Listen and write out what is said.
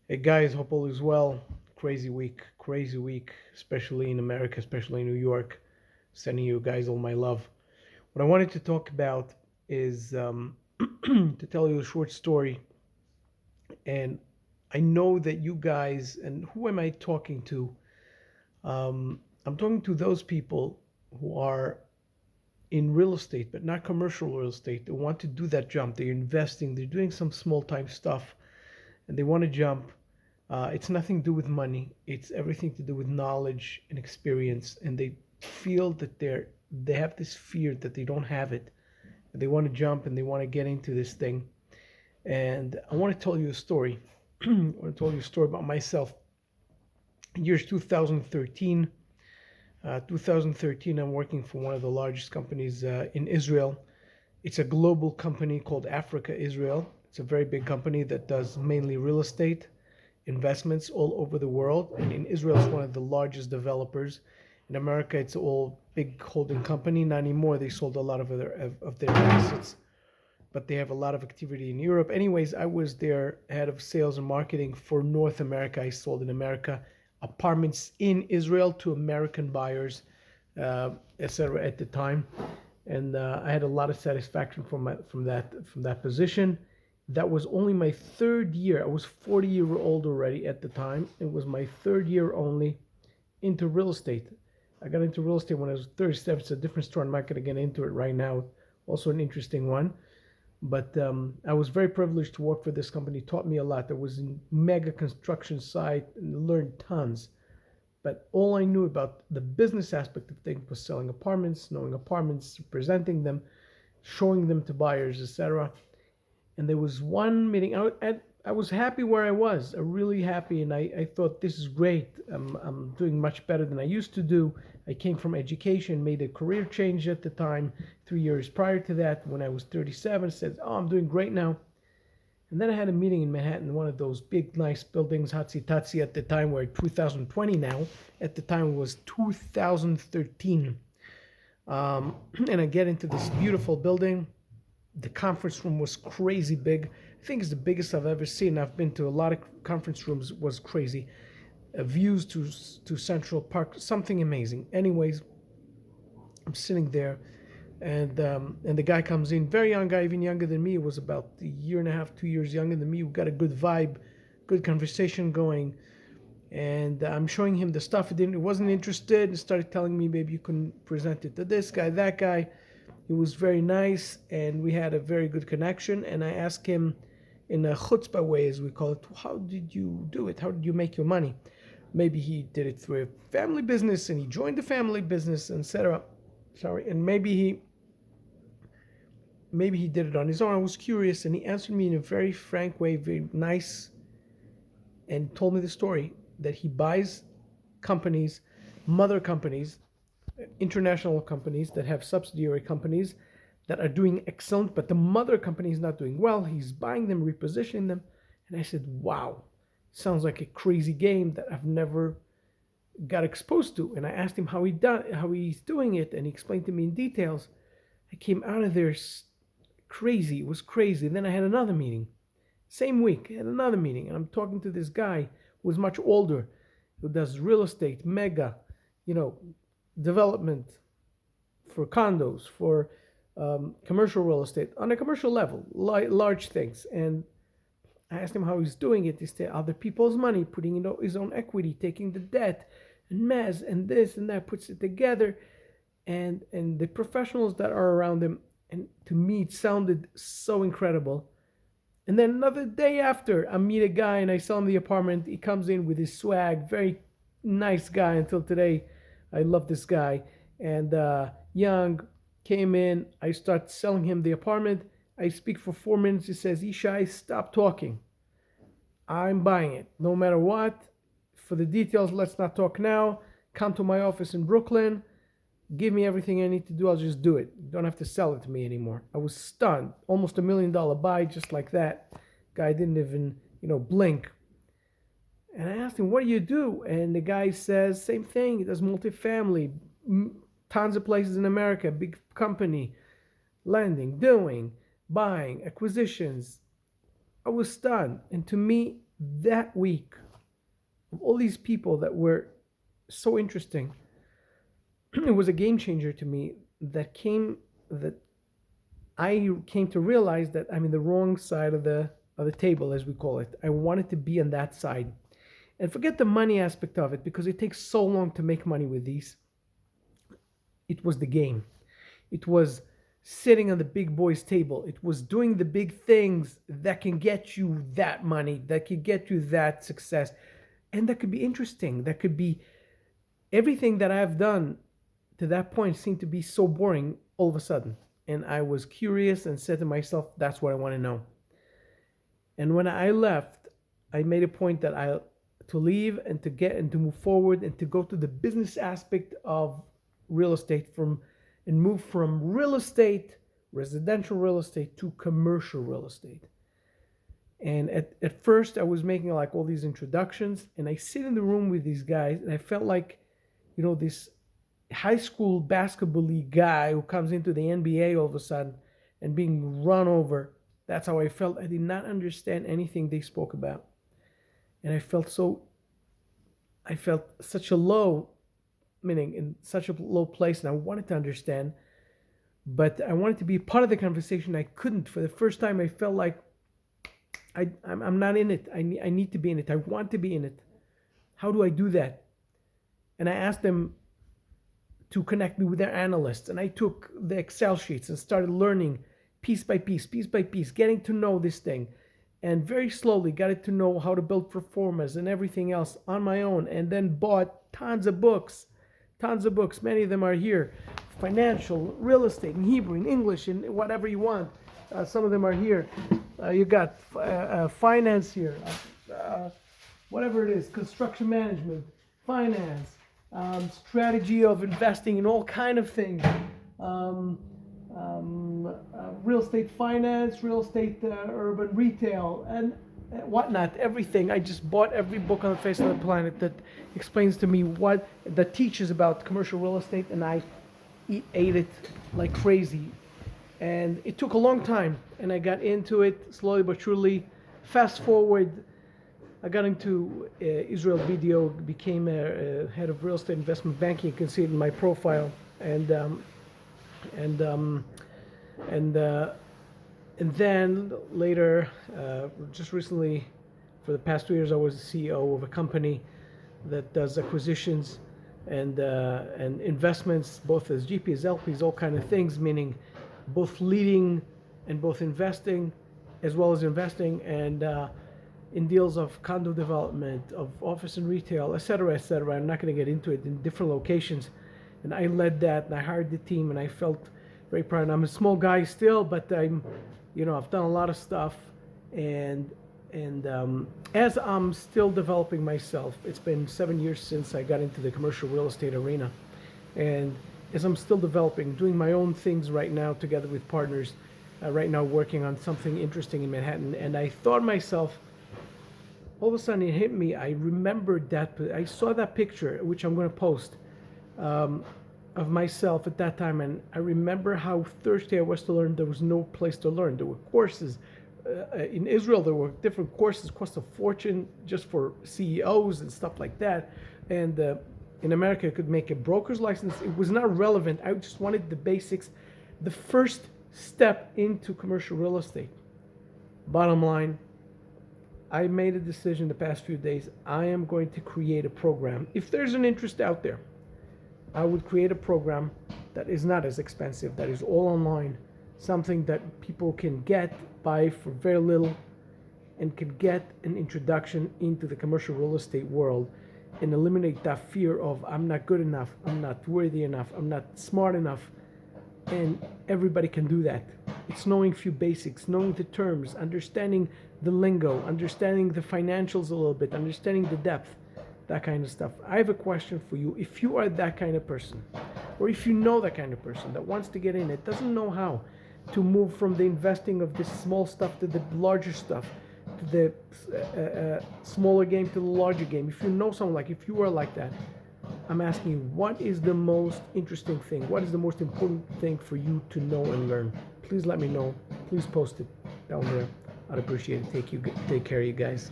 Hey guys, hope all is well. Crazy week, especially in America, especially in New York. Sending you guys all my love. What I wanted to talk about is to tell you a short story. And I know that you guys, and who am I talking to? I'm talking to those people who are in real estate, but not commercial real estate. They want to do that jump. They're investing, they're doing some small time stuff, and they want to jump. It's nothing to do with money. It's everything to do with knowledge and experience. And they feel that they have this fear that they don't have it. They want to jump and they want to get into this thing. And I want to tell you a story. I want to tell you a story about myself. In years 2013, I'm working for one of the largest companies in Israel. It's a global company called Africa Israel. It's a very big company that does mainly real estate investments all over the world. And in Israel, it's one of the largest developers. In America, it's all big holding company. Not anymore. They sold a lot of their assets, but they have a lot of activity in Europe. Anyways, I was their head of sales and marketing for North America. I sold in America apartments in Israel to American buyers, etc. At the time, and I had a lot of satisfaction from that position. That was only my third year. I was 40-year old already at the time. It was my third year only into real estate. I got into real estate when I was 37. It's a different story. I'm not going to get into it right now. Also an interesting one. But I was very privileged to work for this company. It taught me a lot. There was a mega construction site and learned tons. But all I knew about the business aspect of things was selling apartments, knowing apartments, presenting them, showing them to buyers, etc. And there was one meeting. I was happy where I was, really happy, and I thought this is great. I'm doing much better than I used to do. I came from education, made a career change at the time. 3 years prior to that, when I was 37, said, "Oh, I'm doing great now." And then I had a meeting in Manhattan, one of those big, nice buildings, Hatsi Tatsi at the time. We're 2020 now. At the time, it was 2013. And I get into this beautiful building. The conference room was crazy big. I think it's the biggest I've ever seen. I've been to a lot of conference rooms. It was crazy. Views to Central Park, something amazing. Anyways, I'm sitting there, and the guy comes in, very young guy, even younger than me. It was about a year and a half, 2 years younger than me. We got a good vibe, good conversation going, and I'm showing him the stuff. He wasn't interested. And started telling me maybe you can present it to this guy, that guy. He was very nice, and we had a very good connection. And I asked him, in a chutzpah way, as we call it, how did you do it? How did you make your money? Maybe he did it through a family business, and he joined the family business, etc. Sorry, and maybe he did it on his own. I was curious, and he answered me in a very frank way, very nice, and told me the story that he buys companies, mother companies, international companies that have subsidiary companies that are doing excellent, but the mother company is not doing well. He's buying them, repositioning them. And I said, wow, sounds like a crazy game that I've never got exposed to. And I asked him how he's doing it, and he explained to me in details. I came out of there crazy. It was crazy. And then I had another meeting. Same week, I had another meeting, and I'm talking to this guy who was much older, who does real estate, mega, you know, development for condos, for commercial real estate on a commercial level, large things. And I asked him how he's doing it. He said other people's money, putting in his own equity, taking the debt, and mez, and this and that, puts it together, and the professionals that are around him. And to me, it sounded so incredible. And then another day after, I meet a guy and I sell him the apartment. He comes in with his swag, very nice guy until today. I love this guy. And young, came in. I start selling him the apartment. I speak for 4 minutes. He says, Ishai, stop talking. I'm buying it. No matter what. For the details, let's not talk now. Come to my office in Brooklyn. Give me everything I need to do. I'll just do it. You don't have to sell it to me anymore. I was stunned. Almost $1 million buy just like that. Guy didn't even, blink. And I asked him, what do you do? And the guy says, same thing. He does multifamily, tons of places in America, big company, lending, doing, buying, acquisitions. I was stunned. And to me, that week, of all these people that were so interesting, it was a game changer to me that I came to realize that I'm in the wrong side of the table, as we call it. I wanted to be on that side. And forget the money aspect of it because it takes so long to make money with these. It was the game. It was sitting on the big boys table. It was doing the big things that can get you that money, that can get you that success. And that could be interesting. That could be everything that I've done to that point seemed to be so boring all of a sudden. And I was curious and said to myself, that's what I want to know. And when I left, I made a point that I to leave and to get and to move forward and to go to the business aspect of real estate and move from real estate, residential real estate, to commercial real estate. And at first I was making like all these introductions, and I sit in the room with these guys and I felt like, this high school basketball league guy who comes into the NBA all of a sudden and being run over. That's how I felt. I did not understand anything they spoke about. And I felt such a low, meaning in such a low place, and I wanted to understand, but I wanted to be part of the conversation. I couldn't. For the first time, I felt like I'm not in it. I need to be in it. I want to be in it. How do I do that? And I asked them to connect me with their analysts, and I took the Excel sheets and started learning piece by piece, getting to know this thing. And very slowly got it to know how to build performers and everything else on my own, and then bought tons of books. Many of them are here. Financial, real estate, in Hebrew, in English, in whatever you want. Some of them are here. You got finance here, whatever it is, construction management, finance, strategy of investing in all kind of things. Real estate finance, real estate urban retail, and whatnot, everything. I just bought every book on the face of the planet that explains to me that teaches about commercial real estate, and I ate it like crazy. And it took a long time, and I got into it slowly but surely. Fast forward, I got into Israel Video, became a head of real estate investment banking. You can see it in my profile, and then later, just recently, for the past 2 years, I was the CEO of a company that does acquisitions and investments, both as GPs, LPs, all kind of things, meaning both leading and both investing, as well as investing and in deals of condo development, of office and retail, et cetera, et cetera. I'm not going to get into it, in different locations. And I led that, and I hired the team, and I felt very proud. And I'm a small guy still, but I've done a lot of stuff, and as I'm still developing myself, it's been 7 years since I got into the commercial real estate arena, and as I'm still developing, doing my own things right now together with partners, right now working on something interesting in Manhattan, and I thought myself, all of a sudden it hit me. I remembered I saw that picture, which I'm going to post, of myself at that time, and I remember how thirsty I was to learn. There was no place to learn. There were courses in Israel. There were different courses, cost a fortune just for CEOs and stuff like that. And in America, I could make a broker's license. It was not relevant. I just wanted the basics, the first step into commercial real estate. Bottom line, I made a decision the past few days. I am going to create a program. If there's an interest out there, I would create a program that is not as expensive, that is all online, something that people can buy for very little, and can get an introduction into the commercial real estate world, and eliminate that fear of I'm not good enough, I'm not worthy enough, I'm not smart enough. And everybody can do that. It's knowing a few basics, knowing the terms, understanding the lingo, understanding the financials a little bit, understanding the depth, that kind of stuff. I have a question for you. If you are that kind of person, or if you know that kind of person that wants to get in it, doesn't know how to move from the investing of this small stuff to the larger stuff, to the smaller game to the larger game, if you know someone if you are like that, I'm asking you, what is the most interesting thing? What is the most important thing for you to know and learn? Please let me know. Please post it down there. I'd appreciate it. Take care, you guys.